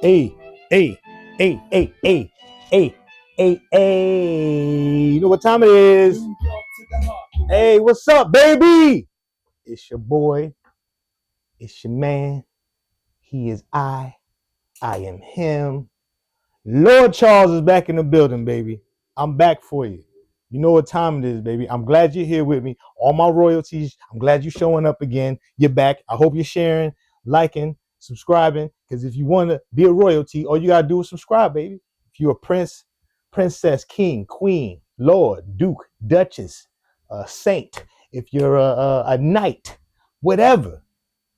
Hey, hey, hey, hey, hey, hey, hey, hey. You know what time it is? Hey, what's up, baby? It's your boy. It's your man. He is I. I am him. Lord Charles is back in the building, baby. I'm back for you. You know what time it is, baby. I'm glad you're here with me. All my royalties. I'm glad you're showing up again. You're back. I hope you're sharing, liking, subscribing. Because if you want to be a royalty, all you gotta do is subscribe, baby. If you're a prince, princess, king, queen, lord, duke, duchess, saint, if you're a knight, whatever,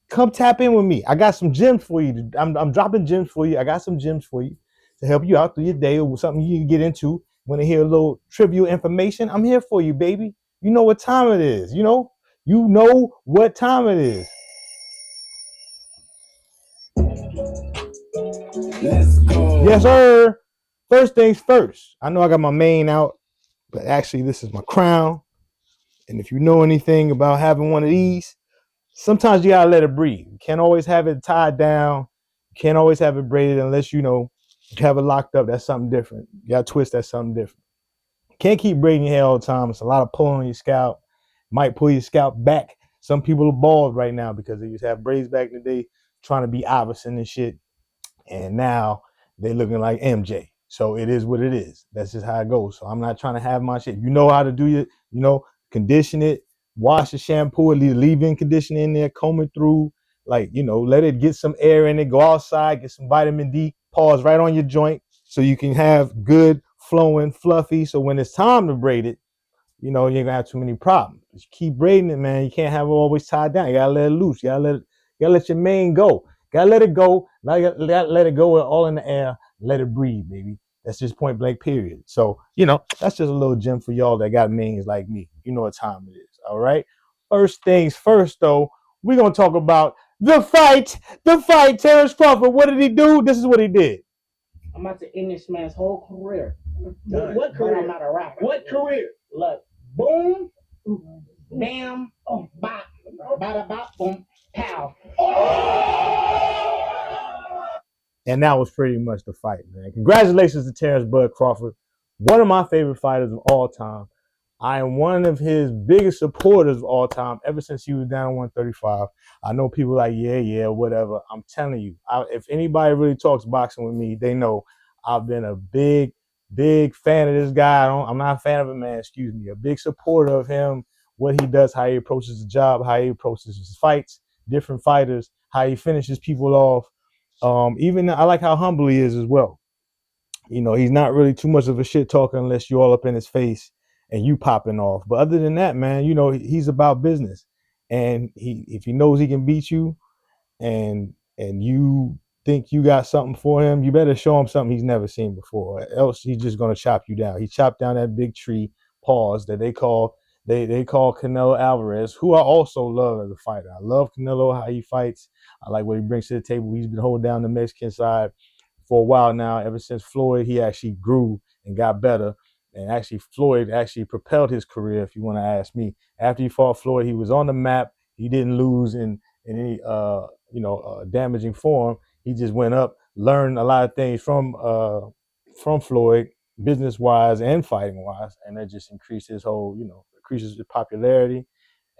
come tap in with me. I got some gems for you. I'm dropping gems for you. I got some gems for you to help you out through your day or something you can get into. Want to hear a little trivial information? I'm here for you, baby. You know what time it is. You know what time it is. Let's go. Yes, sir. First things first. I know I got my mane out, but actually this is my crown. And if you know anything about having one of these, sometimes you gotta let it breathe. You can't always have it tied down. You can't always have it braided unless you have it locked up. That's something different. You gotta twist. That's something different. You can't keep braiding your hair all the time. It's a lot of pulling on your scalp. Might pull your scalp back. Some people are bald right now because they used to have braids back in the day, trying to be Iverson and shit. And now they looking like MJ. So it is what it is. That's just how it goes. So I'm not trying to have my shit. You know how to do it. Condition it, wash the shampoo, leave leave-in conditioner in there, comb it through, let it get some air in it, go outside, get some vitamin D, pause right on your joint so you can have good, flowing, fluffy. So when it's time to braid it, you ain't gonna have too many problems. But you keep braiding it, man. You can't have it always tied down. You gotta let it loose. You gotta let your mane go. Gotta let it go. Let it go all in the air. Let it breathe, baby. That's just point blank, period. So, that's just a little gem for y'all that got names like me. You know what time it is. All right. First things first, though, we're going to talk about the fight. The fight. Terrence Crawford. What did he do? This is what he did. I'm about to end this man's whole career. What career? I'm not a rapper. What career? Look, boom, bam, bop, bada bop, boom, pow. And that was pretty much the fight, man. Congratulations to Terrence Bud Crawford, one of my favorite fighters of all time. I am one of his biggest supporters of all time ever since he was down 135. I know people like, yeah, whatever. I'm telling you, if anybody really talks boxing with me, they know I've been a big fan of this guy. I'm not a fan of a man, excuse me. A big supporter of him, what he does, how he approaches the job, how he approaches his fights, different fighters, how he finishes people off. Even I like how humble he is as well. He's not really too much of a shit talker unless you're all up in his face and you popping off. But other than that, man, he's about business. And if he knows he can beat you and you think you got something for him, you better show him something he's never seen before. Else he's just gonna chop you down. He chopped down that big tree, pause, that they call Canelo Alvarez, who I also love as a fighter. I love Canelo, how he fights. I like what he brings to the table. He's been holding down the Mexican side for a while now. Ever since Floyd, he actually grew and got better. And actually, Floyd actually propelled his career, if you want to ask me. After he fought Floyd, he was on the map. He didn't lose in any damaging form. He just went up, learned a lot of things from Floyd, business wise and fighting wise, and that just increased his whole, increases his popularity.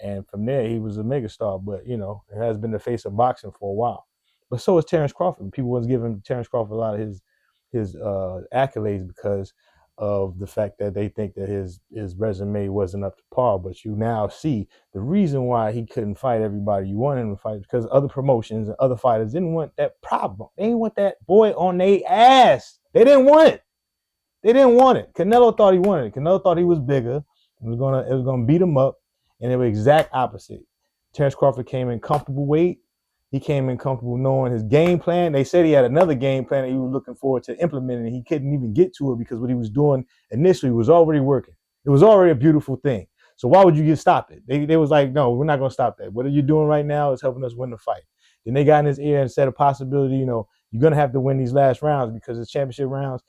And from there, he was a megastar. But it has been the face of boxing for a while. But so is Terrence Crawford. People was giving Terrence Crawford a lot of his accolades because of the fact that they think that his resume wasn't up to par. But you now see the reason why he couldn't fight everybody you wanted him to fight, because other promotions and other fighters didn't want that problem. They didn't want that boy on their ass. They didn't want it. They didn't want it. Canelo thought he wanted it. Canelo thought he was bigger. It was gonna beat him up, and it was exact opposite. Terrence Crawford came in comfortable weight. He came in comfortable knowing his game plan. They said he had another game plan that he was looking forward to implementing, and he couldn't even get to it because what he was doing initially was already working. It was already a beautiful thing. So why would you just stop it? They was like, no, we're not going to stop that. What are you doing right now is helping us win the fight. Then they got in his ear and said a possibility, you're going to have to win these last rounds because it's championship rounds.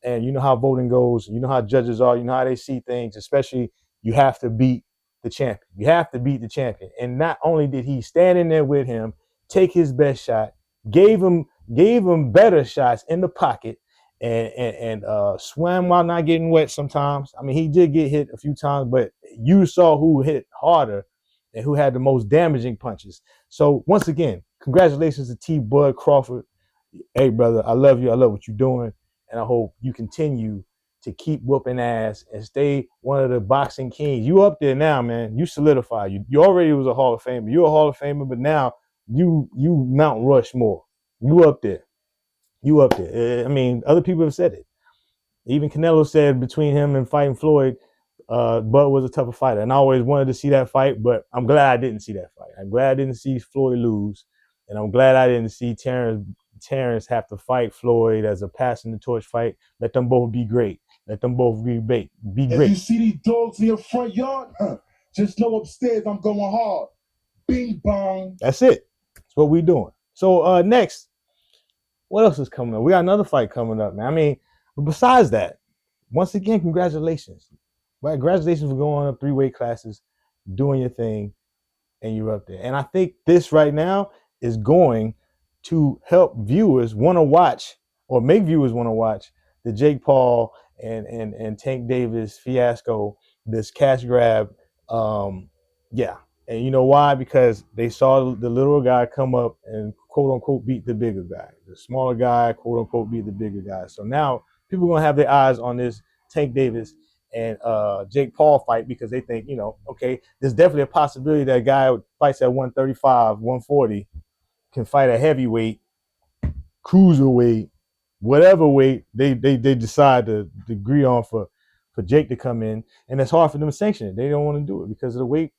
And you know how voting goes. You know how judges are. You know how they see things, especially you have to beat the champion. You have to beat the champion. And not only did he stand in there with him, take his best shot, gave him gave him better shots in the pocket, and swam while not getting wet sometimes. I mean, he did get hit a few times, but you saw who hit harder and who had the most damaging punches. So once again, congratulations to T. Bud Crawford. Hey, brother, I love you. I love what you're doing, and I hope you continue to keep whooping ass and stay one of the boxing kings. You up there now, man. You solidify. You already was a Hall of Famer. You're a Hall of Famer, but now you Mount Rushmore. You up there. You up there. I mean, other people have said it. Even Canelo said between him and fighting Floyd, Bud was a tougher fighter. And I always wanted to see that fight, but I'm glad I didn't see that fight. I'm glad I didn't see Floyd lose. And I'm glad I didn't see Terrence have to fight Floyd as a passing the torch fight. Let them both be great. Let them both be great. If you see these dogs in your front yard, just know upstairs I'm going hard. Bing bong. That's it. That's what we're doing. So next, what else is coming up? We got another fight coming up, man. I mean, besides that, once again, congratulations. Right? Congratulations for going up 3 weight classes, doing your thing, and you're up there. And I think this right now is going to help viewers want to watch, or make viewers want to watch, the Jake Paul and Tank Davis fiasco, this cash grab. Yeah. And you know why? Because they saw the little guy come up and quote unquote beat the bigger guy. The smaller guy, quote unquote, beat the bigger guy. So now people are going to have their eyes on this Tank Davis and Jake Paul fight, because they think, okay, there's definitely a possibility that a guy who fights at 135, 140 can fight a heavyweight, cruiserweight, whatever weight they decide to agree on for Jake to come in. And it's hard for them to sanction it. They don't want to do it because of the weight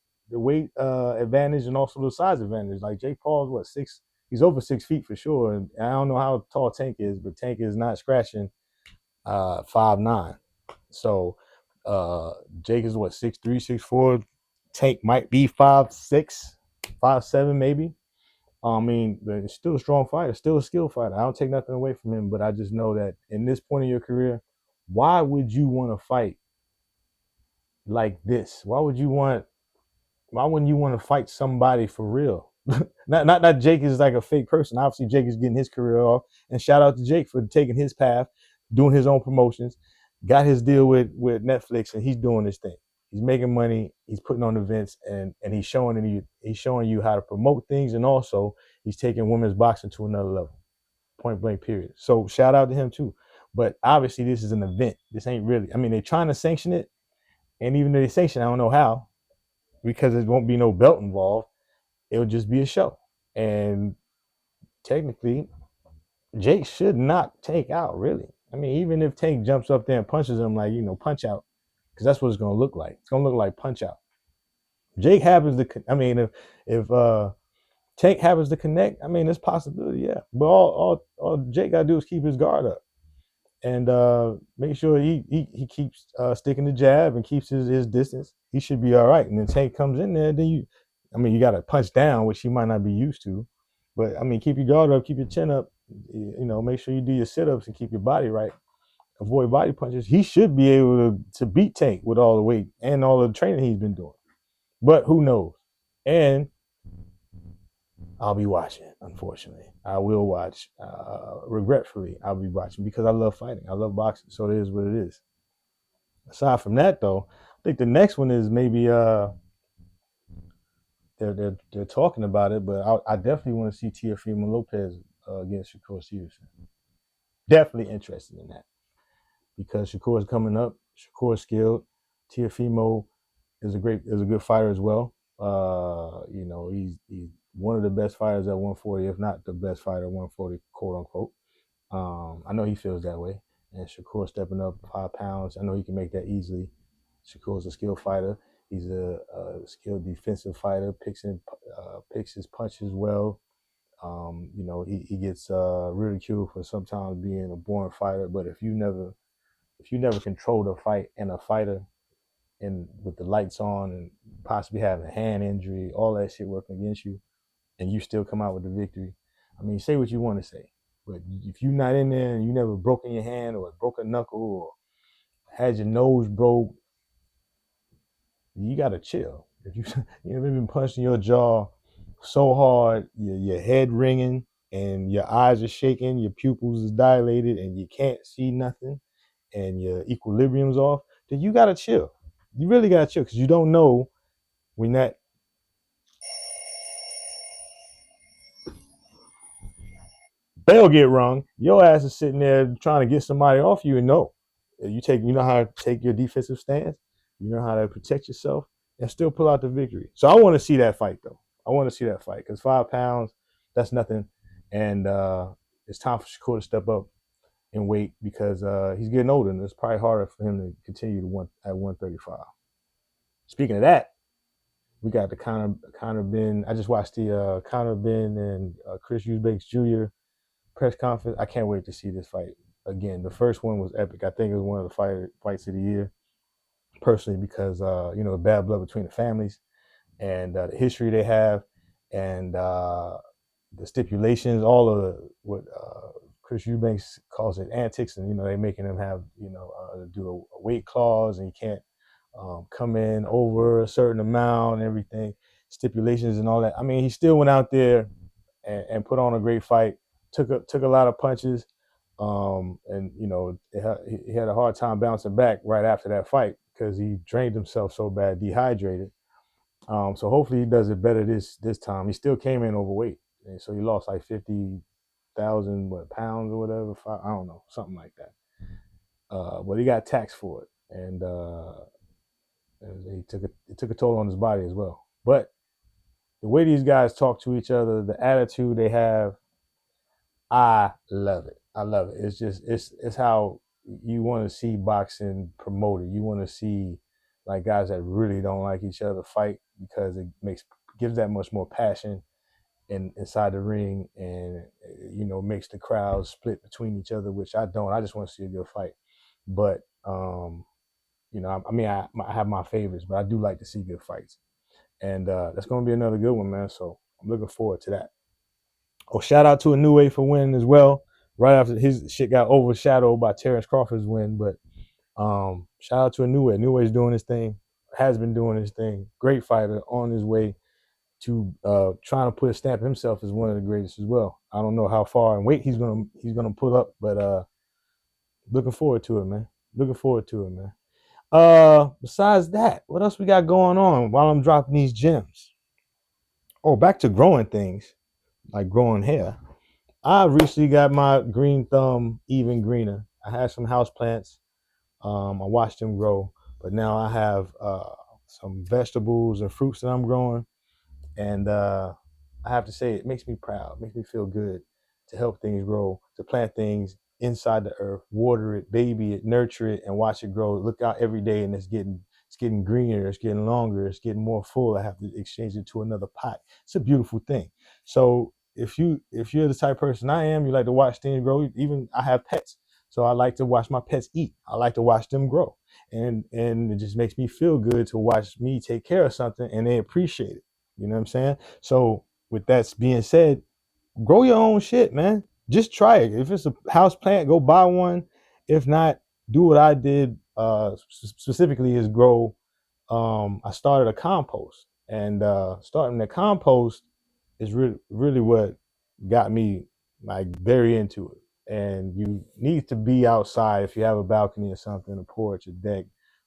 advantage and also the size advantage. Like Jake Paul's he's over 6 feet for sure. And I don't know how tall Tank is, but Tank is not scratching 5'9". So Jake is 6'3", 6'4". Tank might be 5'6", 5'7", maybe. I mean, but it's still a strong fighter, still a skilled fighter. I don't take nothing away from him, but I just know that in this point in your career, why would you want to fight like this? Why wouldn't you want to fight somebody for real? not Jake is like a fake person. Obviously, Jake is getting his career off, and shout out to Jake for taking his path, doing his own promotions, got his deal with Netflix, and he's doing his thing. He's making money. He's putting on events, and he's showing you how to promote things, and also he's taking women's boxing to another level, point blank period. So shout out to him too. But obviously, this is an event. This ain't really. I mean, they're trying to sanction it, and even though they sanction, I don't know how, because there won't be no belt involved. It'll just be a show, and technically, Jake should knock Tank out. Really, I mean, even if Tank jumps up there and punches him, like punch out. Because that's what it's going to look like. It's going to look like punch out. Jake happens to, I mean, if Tank happens to connect, I mean, there's possibility, yeah. But all Jake got to do is keep his guard up and make sure he keeps sticking the jab and keeps his distance. He should be all right. And then Tank comes in there, then you got to punch down, which he might not be used to. But, I mean, keep your guard up, keep your chin up, make sure you do your sit-ups and keep your body right. Avoid body punches. He should be able to beat Tank with all the weight and all the training he's been doing. But who knows? And I'll be watching, unfortunately. I will watch. Regretfully, I'll be watching because I love fighting. I love boxing, so it is what it is. Aside from that, though, I think the next one is maybe they're talking about it, but I definitely want to see Teofimo Lopez against Shakur Stevenson. Definitely interested in that. Because Shakur is coming up. Shakur is skilled. Teofimo is a good fighter as well. He's one of the best fighters at 140, if not the best fighter at 140, quote unquote. I know he feels that way. And Shakur stepping up 5 pounds, I know he can make that easily. Shakur's a skilled fighter. He's a skilled defensive fighter. Picks his punches well. He gets ridiculed for sometimes being a boring fighter. But if you never controlled a fight and a fighter and with the lights on and possibly having a hand injury, all that shit working against you, and you still come out with the victory, I mean, say what you want to say. But if you're not in there and you never broken your hand or broke a knuckle or had your nose broke, you got to chill. If you've been punched in your jaw so hard, your head ringing, and your eyes are shaking, your pupils is dilated, and you can't see nothing, and your equilibrium's off, then you gotta chill. You really gotta chill because you don't know when that bell get rung. Your ass is sitting there trying to get somebody off you, and no, you know how to take your defensive stance, you know how to protect yourself, and still pull out the victory. So I want to see that fight though. I want to see that fight because 5 pounds, that's nothing, and it's time for Shakur to step up and weight because he's getting older, and it's probably harder for him to continue to at 135. Speaking of that, we got the Conor Ben. I just watched the Conor Ben and Chris Eubanks Jr. press conference. I can't wait to see this fight again. The first one was epic. I think it was one of the fights of the year, personally, because bad blood between the families and the history they have, and the stipulations, all of what Chris Eubanks calls it antics, and they're making him have do a weight clause, and he can't come in over a certain amount and everything, stipulations and all that. I mean, he still went out there and put on a great fight. Took a lot of punches, and he had a hard time bouncing back right after that fight because he drained himself so bad, dehydrated. So hopefully he does it better this time. He still came in overweight, and so he lost like 50,000 pounds or whatever. I don't know, something like that. But he got taxed for it, and it took a toll on his body as well. But the way these guys talk to each other, the attitude they have, I love it. I love it. It's just it's how you want to see boxing promoted. You want to see like guys that really don't like each other fight because it gives that much more passion inside the ring, and makes the crowd split between each other, which I don't. I just want to see a good fight. But I have my favorites, but I do like to see good fights, and that's going to be another good one, man. So I'm looking forward to that. Oh, shout out to Inoue for winning as well. Right after his shit got overshadowed by Terrence Crawford's win, but shout out to Inoue. Inoue's doing his thing, has been doing his thing. Great fighter, on his way to trying to put a stamp himself as one of the greatest as well. I don't know how far in weight he's gonna put up, but looking forward to it, man. Looking forward to it, man. Besides that, what else we got going on while I'm dropping these gems? Oh, back to growing things, like growing hair. I recently got my green thumb even greener. I had some house plants. I watched them grow, but now I have some vegetables and fruits that I'm growing, and I have to say it makes me proud. It makes me feel good to help things grow, to plant things inside the earth, water it, baby it, nurture it, and watch it grow. Look out every day, and it's getting greener, it's getting longer, it's getting more full. I have to exchange it to another pot. It's a beautiful thing. So if you're the type of person I am, you like to watch things grow. Even I have pets, so I like to watch my pets eat. I like to watch them grow, and it just makes me feel good to watch me take care of something and they appreciate it. You know what I'm saying? So with that being said, grow your own shit, man. Just try it. If it's a house plant, go buy one. If not, do what I did specifically is grow. I started a compost, and starting the compost is really what got me like very into it. And you need to be outside if you have a balcony or something, a porch, a deck.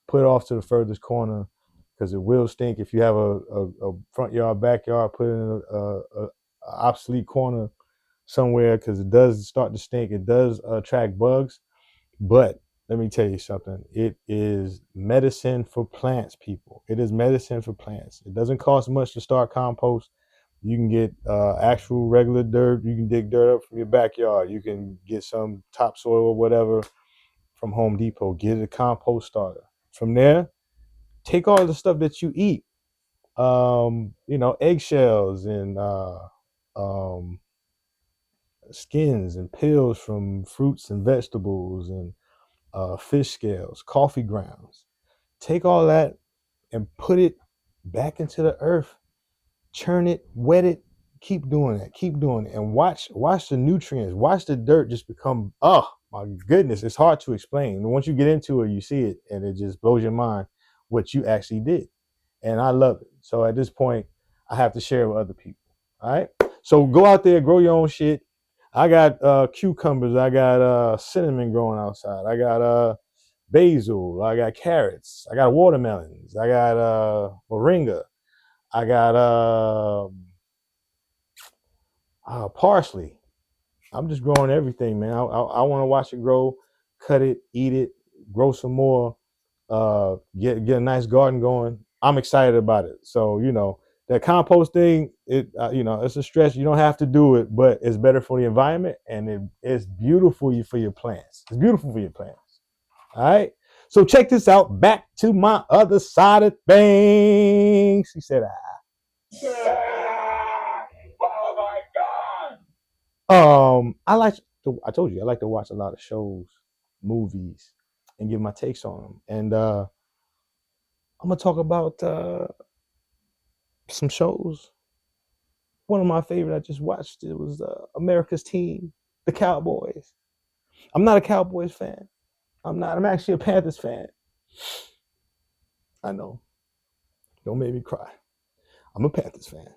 Put it off to the furthest corner because it will stink. If you have a front yard, backyard, put it in a obsolete corner somewhere because it does start to stink. It does attract bugs. But let me tell you something. It is medicine for plants, people. It is medicine for plants. It doesn't cost much to start compost. You can get actual regular dirt. You can dig dirt up from your backyard. You can get some topsoil or whatever from Home Depot. Get a compost starter. From there, take all the stuff that you eat, eggshells and skins and peels from fruits and vegetables and fish scales, coffee grounds. Take all that and put it back into the earth. Churn it, wet it, keep doing it, and watch the nutrients, watch the dirt just become, oh my goodness, it's hard to explain. And once you get into it, you see it, and it just blows your mind what you actually did. And I love it. So at this point, I have to share it with other people. All right. So go out there, grow your own shit. I got cucumbers. I got cinnamon growing outside. I got basil. I got carrots. I got watermelons. I got moringa. I got parsley. I'm just growing everything, man. I want to watch it grow, cut it, eat it, grow some more, get a nice garden going. I'm excited about it. So that compost thing, it's a stress. You don't have to do it, but it's better for the environment, and it's beautiful for your plants. It's beautiful for your plants. All right. So check this out. Back to my other side of things. He said, Oh my God! I told you I like to watch a lot of shows, movies, and give my takes on them. And I'm gonna talk about some shows. One of my favorite I just watched, it was America's Team, the Cowboys. I'm not a Cowboys fan. I'm actually a Panthers fan. I know. Don't make me cry. I'm a Panthers fan.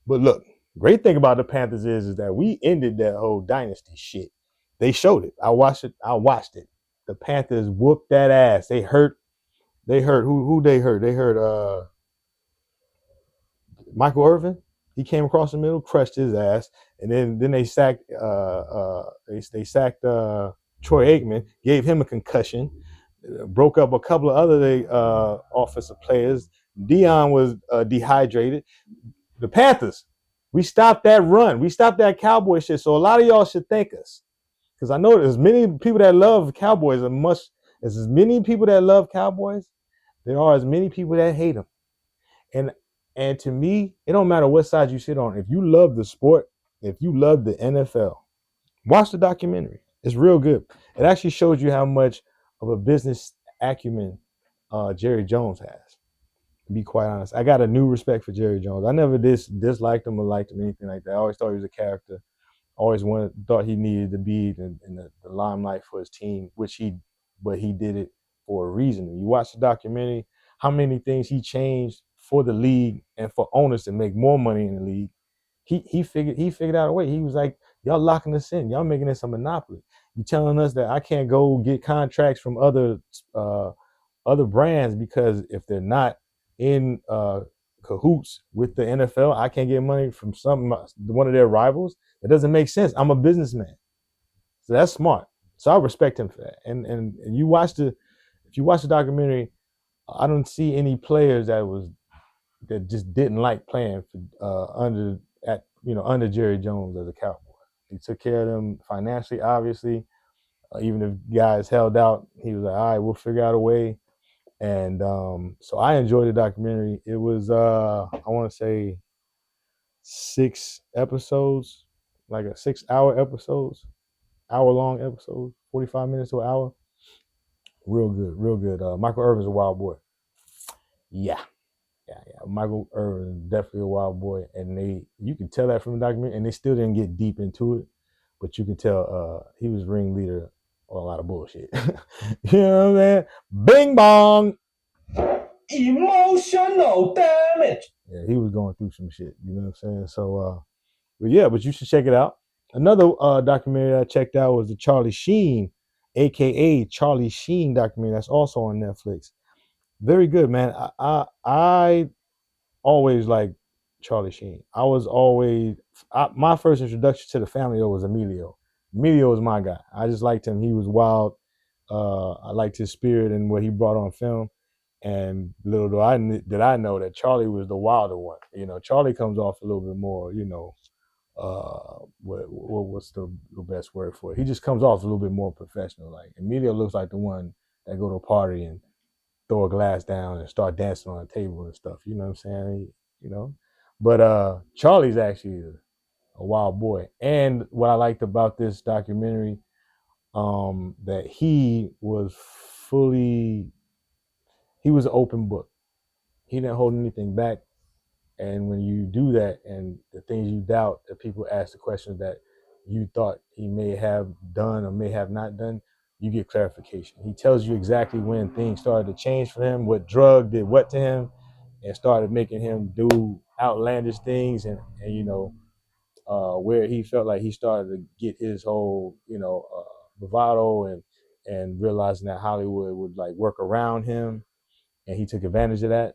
But look, great thing about the Panthers is that we ended that whole dynasty shit. They showed it. I watched it. The Panthers whooped that ass. They hurt. Who they hurt? They hurt Michael Irvin. He came across the middle, crushed his ass, and then they sacked they sacked Troy Aikman, gave him a concussion, broke up a couple of other offensive players. Dion was dehydrated. The Panthers, we stopped that run. We stopped that Cowboy shit. So a lot of y'all should thank us, because I know there's many people that love Cowboys as many people that love Cowboys, there are as many people that hate them. And to me, it don't matter what side you sit on. If you love the sport, if you love the NFL, watch the documentary. It's real good. It actually shows you how much of a business acumen Jerry Jones has. To be quite honest, I got a new respect for Jerry Jones. I never disliked him or liked him, anything like that. I always thought he was a character. Always thought he needed to be in the limelight for his team, but he did it for a reason. When you watch the documentary, how many things he changed for the league and for owners to make more money in the league. He figured out a way. He was like, y'all locking us in. Y'all making this a monopoly. You telling us that I can't go get contracts from other brands, because if they're not in cahoots with the NFL, I can't get money from one of their rivals. It doesn't make sense. I'm a businessman, so that's smart. So I respect him for that. And if you watch the documentary, I don't see any players that just didn't like playing for, under Jerry Jones as a Cowboy. He took care of them financially, obviously. Even if guys held out, he was like, all right, we'll figure out a way. And so I enjoyed the documentary. It was, I want to say 6 episodes, like a 6-hour episodes, hour-long episodes, 45 minutes to an hour. Real good, real good. Michael Irvin's a wild boy. Yeah. Michael Irvin is definitely a wild boy, and you can tell that from the documentary, and they still didn't get deep into it, but you can tell he was ringleader on a lot of bullshit. You know what I'm saying? Bing bong. Emotional damage. Yeah, he was going through some shit. You know what I'm saying? So, but you should check it out. Another documentary I checked out was the Charlie Sheen, aka Charlie Sheen documentary. That's also on Netflix. Very good, man. I always liked Charlie Sheen. My first introduction to the family was Emilio. Emilio was my guy. I just liked him. He was wild. I liked his spirit and what he brought on film. And little did I know that Charlie was the wilder one. Charlie comes off a little bit more, what's the best word for it? He just comes off a little bit more professional. Like Emilio looks like the one that go to a party and throw a glass down and start dancing on a table and stuff. You know what I'm saying? But Charlie's actually a wild boy. And what I liked about this documentary, that he was an open book. He didn't hold anything back. And when you do that, and the things you doubt, that people ask the questions that you thought he may have done or may have not done, you get clarification. He tells you exactly when things started to change for him, what drug did what to him, and started making him do outlandish things, and where he felt like he started to get his whole, bravado and realizing that Hollywood would like work around him, and he took advantage of that.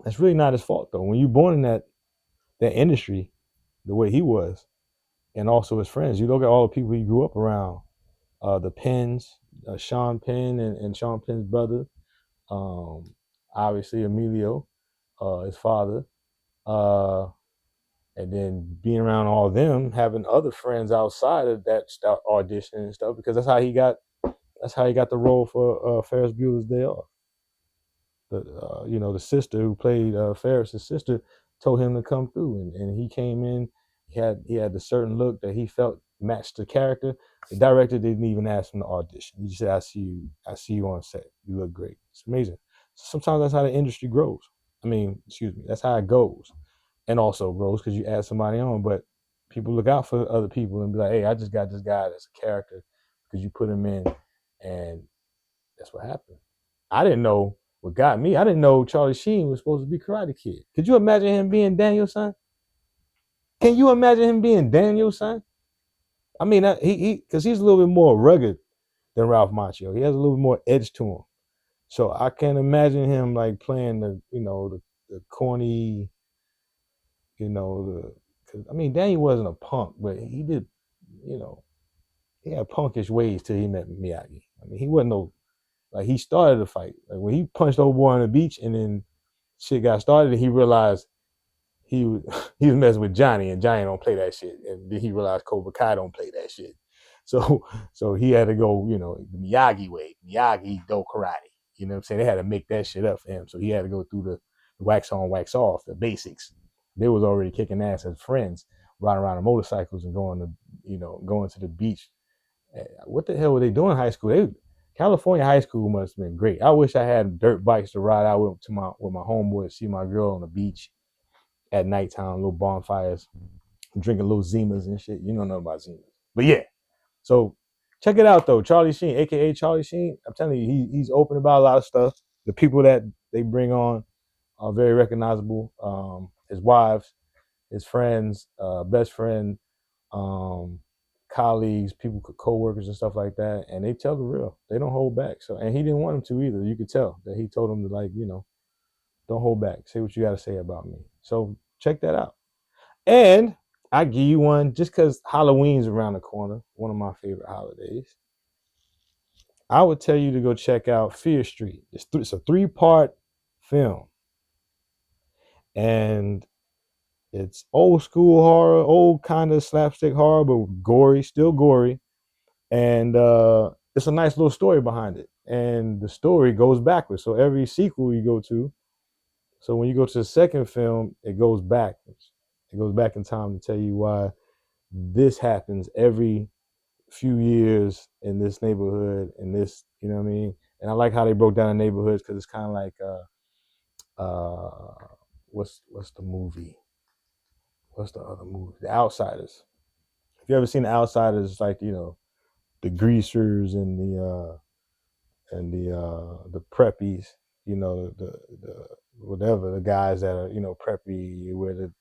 That's really not his fault though. When you're born in that industry, the way he was, and also his friends, you look at all the people he grew up around, the Penns, Sean Penn and Sean Penn's brother, obviously Emilio, his father, and then being around all of them, having other friends outside of that audition and stuff, because that's how he got the role for Ferris Bueller's Day Off. The sister who played Ferris's sister told him to come through, and he came in. He had the certain look that he felt matched the character. The director didn't even ask him to audition. He just said, I see you on set. You look great. It's amazing. Sometimes that's how the industry grows. That's how it goes, and also grows because you add somebody on. But people look out for other people and be like, hey, I just got this guy that's a character because you put him in, and that's what happened. I didn't know what got me. I didn't know Charlie Sheen was supposed to be Karate Kid. Could you imagine him being Daniel's son? Can you imagine him being Daniel's son? I mean, because he's a little bit more rugged than Ralph Macchio. He has a little bit more edge to him. So I can't imagine him like playing the corny, Daniel wasn't a punk, but he did, he had punkish ways till he met Miyagi. I mean, he wasn't no, like, he started the fight. Like when he punched old boy on the beach and then shit got started and he realized he was messing with Johnny and Johnny don't play that shit. And then he realized Cobra Kai don't play that shit. So he had to go, the Miyagi way, Miyagi do karate. You know what I'm saying? They had to make that shit up for him. So he had to go through the wax on, wax off, the basics. They was already kicking ass as friends, riding around on motorcycles and going to the beach. What the hell were they doing in high school? California high school must have been great. I wish I had dirt bikes to ride out with my homeboys, see my girl on the beach at nighttime, little bonfires, drinking little Zimas and shit. You don't know about Zimas. But yeah. So check it out though. Charlie Sheen, aka Charlie Sheen. I'm telling you, he's open about a lot of stuff. The people that they bring on are very recognizable. His wives, his friends, best friend, colleagues, people, co-workers and stuff like that, and they tell the real. They don't hold back. So, and he didn't want him to either. You could tell that he told him to, like, don't hold back. Say what you got to say about me. So check that out. And I give you one just because Halloween's around the corner, one of my favorite holidays. I would tell you to go check out Fear Street. It's a 3-part film, and it's old school horror, old kind of slapstick horror, but gory, still gory. And it's a nice little story behind it. And the story goes backwards. So every sequel you go to, so when you go to the second film, it goes backwards. It goes back in time to tell you why this happens every few years in this neighborhood, in this, you know what I mean? And I like how they broke down the neighborhoods because it's kind of like, what's the movie? What's the other movie? The Outsiders. If you ever seen The Outsiders, it's like, the greasers and the preppies, the whatever, the guys that are, preppy, you wear the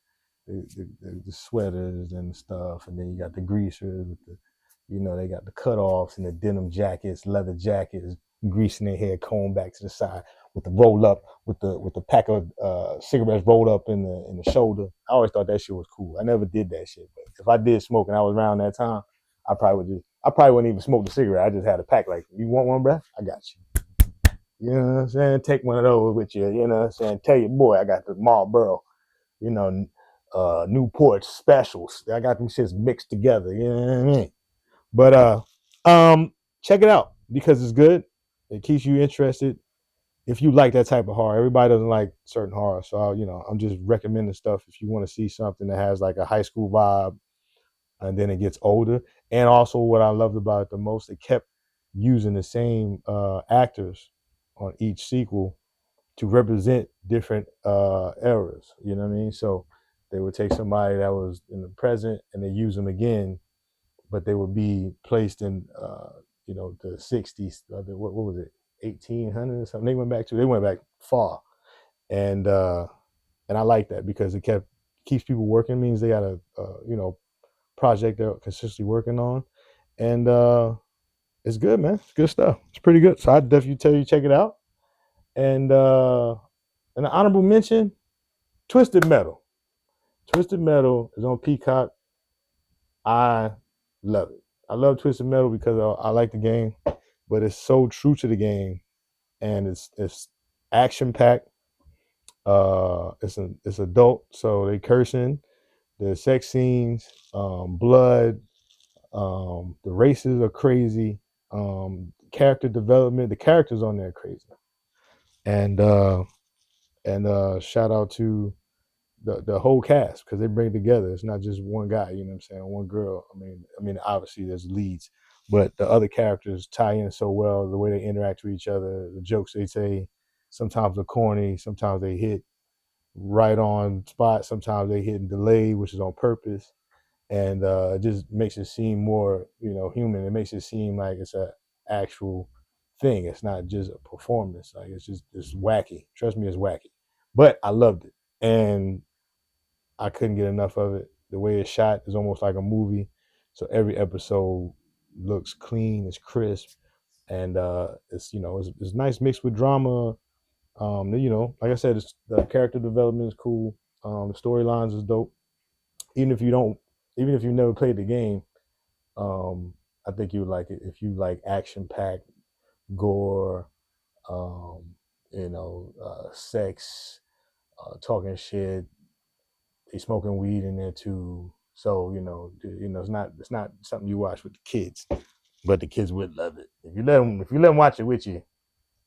sweaters and stuff, and then you got the greasers with the, they got the cutoffs and the denim jackets, leather jackets, greasing their hair, combed back to the side, with the roll up, with the pack of cigarettes rolled up in the shoulder. I always thought that shit was cool. I never did that shit, but if I did smoke and I was around that time, I probably wouldn't even smoke the cigarette. I just had a pack. Like, you want one, bruh? I got you. You know what I'm saying? Take one of those with you. You know what I'm saying? Tell your boy I got the Marlboro, Newport specials. I got them shits mixed together. You know what I mean? But check it out because it's good. It keeps you interested. If you like that type of horror, everybody doesn't like certain horror. So I'm just recommending stuff if you want to see something that has like a high school vibe, and then it gets older. And also, what I loved about it the most, it kept using the same actors on each sequel to represent different eras. You know what I mean? So they would take somebody that was in the present and they use them again, but they would be placed in the 60s. What was it? 1800 or something. They went back far, and I like that because it kept keeps people working. Means they got a project they're consistently working on, and it's good, man. It's good stuff. It's pretty good. So I definitely tell you check it out. And an honorable mention, Twisted Metal. Twisted Metal is on Peacock. I love it. I love Twisted Metal because I like the game, but it's so true to the game, and it's action packed. It's adult, so they cursing, the sex scenes, blood, the races are crazy, character development, the characters on there are crazy, and shout out to the whole cast because they bring it together. It's not just one guy, you know what I'm saying, one girl. I mean, obviously there's leads, but the other characters tie in so well. The way they interact with each other, the jokes they say, sometimes are corny, sometimes they hit right on spot, sometimes they hit and delay, which is on purpose, and it just makes it seem more, human. It makes it seem like it's a actual thing. It's not just a performance. Like it's wacky. Trust me, it's wacky. But I loved it, and I couldn't get enough of it. The way it's shot is almost like a movie. So every episode looks clean, it's crisp, and it's nice mixed with drama. Like I said, the character development is cool. The storylines is dope. Even if you never played the game, I think you would like it if you like action packed gore, sex, talking shit. They smoking weed in there too. So it's not something you watch with the kids, but the kids would love it if you let them watch it with you.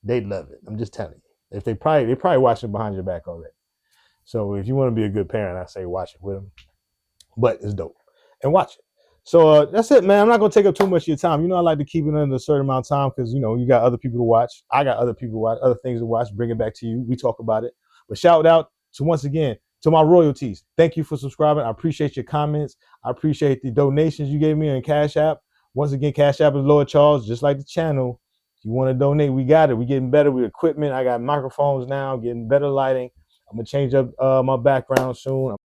They'd love it. I'm just telling you. If they probably watching behind your back already. So if you want to be a good parent, I say watch it with them. But it's dope, and watch it. So that's it, man. I'm not gonna take up too much of your time. I like to keep it under a certain amount of time because you got other people to watch. I got other people to watch, other things to watch. Bring it back to you. We talk about it. But shout out to once again to my royalties. Thank you for subscribing. I appreciate your comments. I appreciate the donations you gave me on Cash App. Once again, Cash App is Lord Charles, just like the channel. If you want to donate, we got it. We're getting better with equipment. I got microphones now, getting better lighting. I'm gonna change up my background soon.